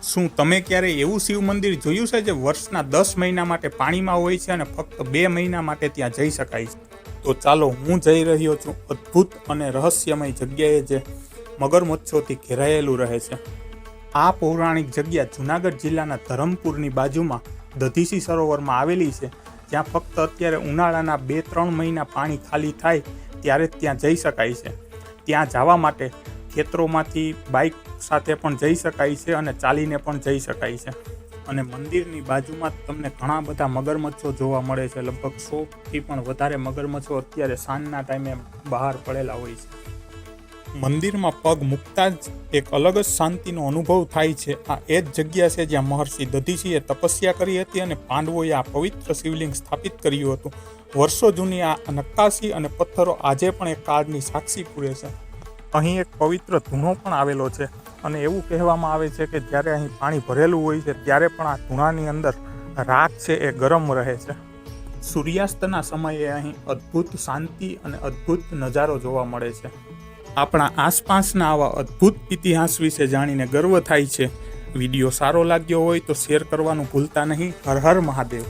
શું તમે ક્યારેય એવું શિવ મંદિર જોયું છે જે વર્ષના 10 મહિના માટે પાણીમાં હોય છે અને ફક્ત 2 મહિના માટે ત્યાં જઈ શકાય છે? તો ચાલો, હું જઈ રહ્યો છું અદ્ભુત અને રહસ્યમય જગ્યાએ જે મગરમચ્છોથી ઘેરાયેલું રહે છે. આ પૌરાણિક જગ્યા જૂનાગઢ જિલ્લાના ધરમપુરની બાજુમાં દધીસી સરોવરમાં આવેલી છે, જ્યાં ફક્ત અત્યારે ઉનાળાના 2-3 મહિના પાણી ખાલી થાય ત્યારે જ ત્યાં જઈ શકાય છે. ત્યાં જવા માટે ખેતરોમાંથી બાઇક સાથે પણ જઈ શકાય છે અને ચાલીને પણ જઈ શકાય છે. અને મંદિરની બાજુમાં તમને ઘણા બધા મગરમચ્છો જોવા મળે છે. લગભગ 100થી પણ વધારે મગરમચ્છો અત્યારે સાંજના ટાઈમે બહાર પડેલા હોય છે. મંદિરમાં પગ મૂકતા જ એક અલગ જ શાંતિનો અનુભવ થાય છે. આ એ જ જગ્યા છે જ્યાં મહર્ષિ દધીસીએ તપસ્યા કરી હતી અને પાંડવોએ આ પવિત્ર શિવલિંગ સ્થાપિત કર્યું હતું. વર્ષો જૂની આ નક્કાશી અને પથ્થરો આજે પણ એક કાળની સાક્ષી પૂરે છે. અહીં એક પવિત્ર ધૂણો પણ આવેલો છે અને એવું કહેવામાં આવે છે કે જ્યારે અહીં પાણી ભરેલું હોય છે ત્યારે પણ આ ધૂણાની અંદર રાખ છે એ ગરમ રહે છે. સૂર્યાસ્તના સમયે અહીં અદ્ભુત શાંતિ અને અદ્ભુત નજારો જોવા મળે છે. આપણા આસપાસના આવા અદ્ભુત ઇતિહાસ વિશે જાણીને ગર્વ થાય છે. વિડીયો સારો લાગ્યો હોય તો શેર કરવાનું ભૂલતા નહીં. હર હર મહાદેવ.